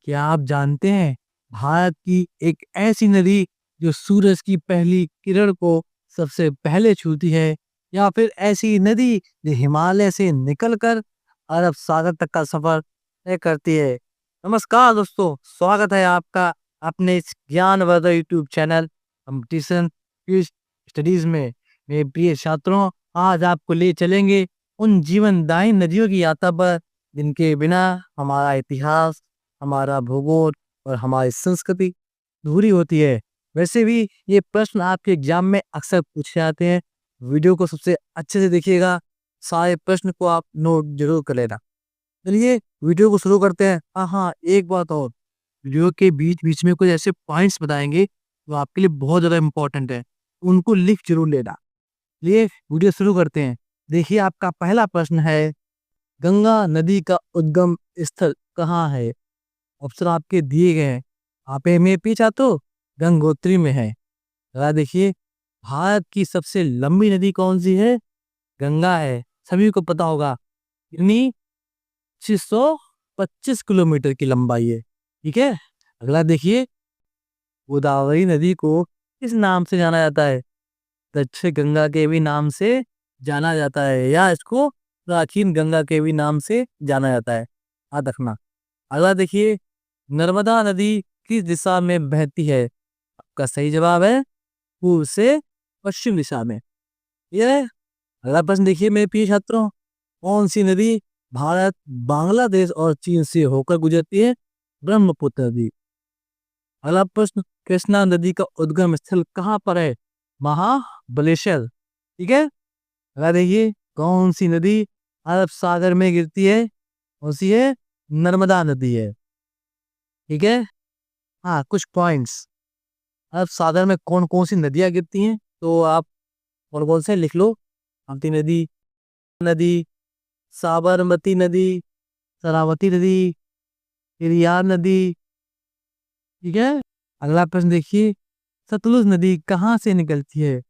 क्या आप जानते हैं भारत की एक ऐसी नदी जो सूरज की पहली किरण को सबसे पहले छूती है, या फिर ऐसी नदी जो हिमालय से निकलकर अरब सागर तक का सफर तय करती है। नमस्कार दोस्तों, स्वागत है आपका अपने इस ज्ञानवर्धक YouTube channel competition quiz studies में। मेरे प्रिय छात्रों, आज आपको ले चलेंगे उन जीवनदायी नदियों की यात्रा पर जिनके बिना हमारा इतिहास, हमारा भूगोल और हमारी संस्कृति अधूरी होती है। वैसे भी ये प्रश्न आपके एग्जाम में अक्सर पूछे जाते हैं। वीडियो को सबसे अच्छे से देखिएगा, सारे प्रश्न को आप नोट जरूर कर लेना। चलिए वीडियो को शुरू करते हैं। हाँ, एक बात और, वीडियो के बीच बीच में कुछ ऐसे पॉइंट्स बताएंगे जो आपके लिए बहुत ज़्यादा इंपॉर्टेंट है, उनको लिख जरूर लेना। लिए वीडियो शुरू करते हैं। देखिए, आपका पहला प्रश्न है, गंगा नदी का उद्गम स्थल कहाँ है? ऑप्शन आपके दिए गए हैं। आप में पीछा तो गंगोत्री में है। जरा देखिए, भारत की सबसे लंबी नदी कौन सी है? गंगा है, सभी को पता होगा। कितनी? 625 किलोमीटर की लंबाई है। ठीक है, अगला देखिए, गोदावरी नदी को किस नाम से जाना जाता है? दक्षिण गंगा के भी नाम से जाना जाता है, या इसको प्राचीन गंगा के भी नाम से जाना जाता है, याद रखना। अगला देखिए, नर्मदा नदी किस दिशा में बहती है? आपका सही जवाब है पूर्व से पश्चिम दिशा में। यह अगला प्रश्न देखिए मेरे प्रिय छात्रों, कौन सी नदी भारत, बांग्लादेश और चीन से होकर गुजरती है? ब्रह्मपुत्र नदी। अगला प्रश्न, कृष्णा नदी का उद्गम स्थल कहाँ पर है? महाबलेश्वर। ठीक है, अगला देखिए, कौन सी नदी अरब सागर में गिरती है? कौन सी है? नर्मदा नदी है। ठीक है, हाँ, कुछ पॉइंट्स, अरब सागर में कौन कौन सी नदियां गिरती हैं, तो आप कौन कौन से लिख लो। हम्पी नदी, नदी, साबरमती नदी, शरावती नदी, पेरियार नदी। ठीक है, अगला प्रश्न देखिए, सतलुज नदी कहाँ से निकलती है?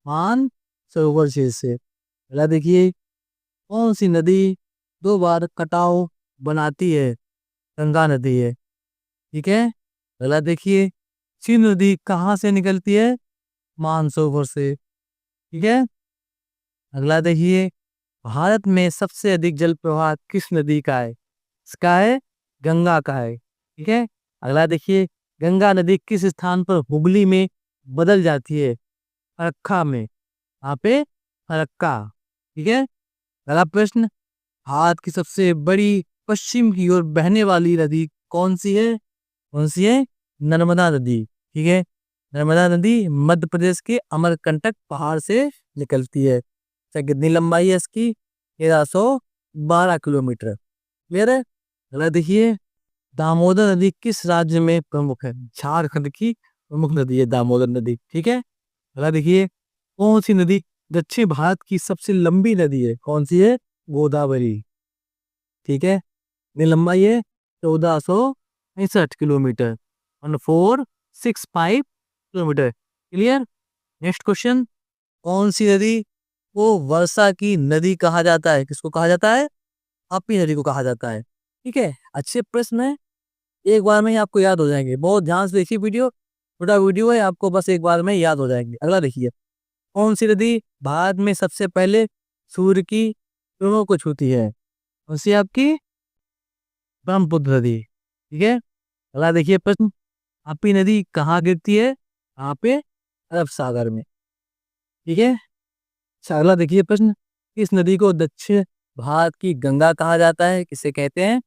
मान सरोवर झील से। अगला देखिए, कौन सी नदी दो बार कटाव बनाती है? गंगा नदी है। ठीक है, अगला देखिए, सिंधु नदी कहाँ से निकलती है? मानसरोवर से। ठीक है, अगला देखिए, भारत में सबसे अधिक जल प्रवाह किस नदी का है? इसका है गंगा का है। ठीक है, अगला देखिए, गंगा नदी किस स्थान पर हुगली में बदल जाती है? फरक्का में। यहाँ पे फरक्का। ठीक है, अगला प्रश्न, भारत की सबसे बड़ी पश्चिम की ओर बहने वाली नदी कौन सी है? कौन सी है? नर्मदा नदी। ठीक है, नर्मदा नदी मध्य प्रदेश के अमरकंटक पहाड़ से निकलती है। अच्छा, कितनी लंबाई है इसकी? 1312 किलोमीटर। क्लियर है, अगला देखिए, दामोदर नदी किस राज्य में प्रमुख है? झारखंड की प्रमुख नदी है दामोदर नदी। ठीक है, अगला देखिए, कौन सी नदी दक्षिण भारत की सबसे लंबी नदी है? कौन सी है? गोदावरी। ठीक है, कितनी लंबाई है? 1465 kilometre, 1465 kilometre. Clear. Next question, कौन सी नदी को वर्षा की नदी कहा जाता है? किसको कहा जाता है? तापी नदी को कहा जाता है। ठीक है, अच्छे प्रश्न है, एक बार में ही आपको याद हो जाएंगे। बहुत ध्यान से देखिए वीडियो, छोटा वीडियो है, आपको बस एक बार में याद हो जाएंगे। अगला देखिए, कौन सी नदी भारत में सबसे पहले सूर्य की किरणों को छूती है? कौन सी आपकी? ब्रह्मपुत्र नदी। ठीक है, अगला देखिए प्रश्न, तापी नदी कहाँ गिरती है? यहाँ पे अरब सागर में। ठीक है, अच्छा, अगला देखिए प्रश्न, किस नदी को दक्षिण भारत की गंगा कहा जाता है? किसे कहते हैं?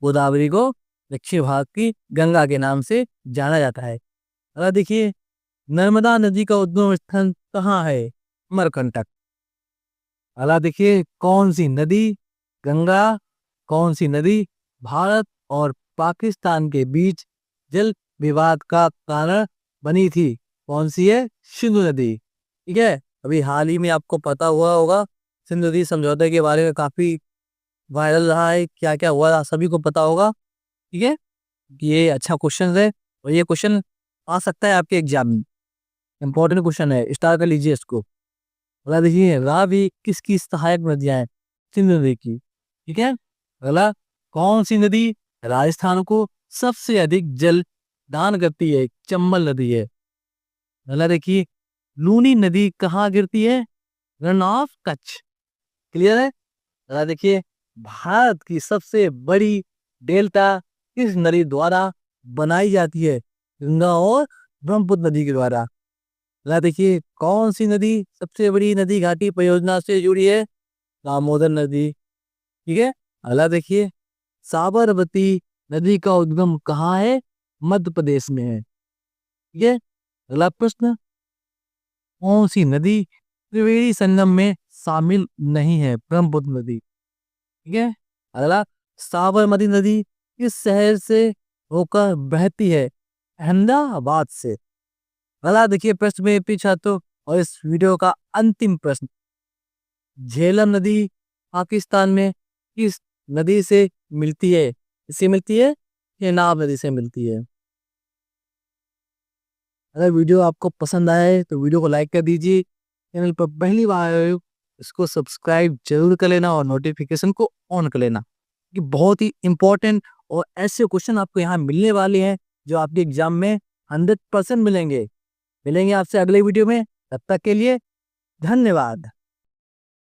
गोदावरी को दक्षिण भारत की गंगा के नाम से जाना जाता है। अगला देखिए, नर्मदा नदी का उद्गम स्थान कहाँ है? अमरकंटक। अगला देखिए, कौन सी नदी गंगा, कौन सी नदी भारत और पाकिस्तान के बीच जल विवाद का कारण बनी थी? कौन सी है? सिंधु नदी। ठीक है, अभी हाल ही में आपको पता हुआ होगा, सिंधु नदी समझौते के बारे में काफी वायरल रहा है, क्या क्या हुआ था सभी को पता होगा। ठीक है, ये अच्छा क्वेश्चन है, और ये क्वेश्चन आ सकता है आपके एग्जाम में, इंपॉर्टेंट क्वेश्चन है, स्टार कर लीजिए इसको। अगला देखिए, रावी किसकी सहायक नदियां हैं? सिंधु नदी की। ठीक है, अगला, कौन सी नदी राजस्थान को सबसे अधिक जल दान करती है चंबल नदी है। अगला देखिए, लूनी नदी कहाँ गिरती है? Run of Kutch. क्लियर है? अगला देखिए, भारत की सबसे बड़ी डेल्टा किस नदी द्वारा बनाई जाती है? गंगा और ब्रह्मपुत्र नदी के द्वारा। अगला देखिए, कौन सी नदी सबसे बड़ी नदी घाटी परियोजना से जुड़ी है? दामोदर नदी। ठीक है। अगला देखिए, साबरमती नदी का उद्गम कहाँ है? मध्य प्रदेश में है। ठीक है। अगला प्रश्न, कौन सी नदी त्रिवेणी संगम में शामिल नहीं है? ब्रह्मपुत्र नदी। ठीक है। अगला, साबरमती नदी किस शहर से होकर बहती है? अहमदाबाद से। अगला देखिए प्रश्न में पीछा तो, और इस वीडियो का अंतिम प्रश्न, झेलम नदी पाकिस्तान में किस नदी से मिलती है? इससे मिलती है, चेनाब नदी से मिलती है। अगर वीडियो आपको पसंद आया है तो वीडियो को लाइक कर दीजिए। चैनल पर पहली बार आए हो इसको सब्सक्राइब जरूर कर लेना और नोटिफिकेशन को ऑन कर लेना, कि बहुत ही इंपॉर्टेंट और ऐसे क्वेश्चन आपको यहाँ मिलने वाले हैं जो आपके एग्जाम में 100% मिलेंगे। मिलेंगे आपसे अगले वीडियो में, तब तक के लिए धन्यवाद।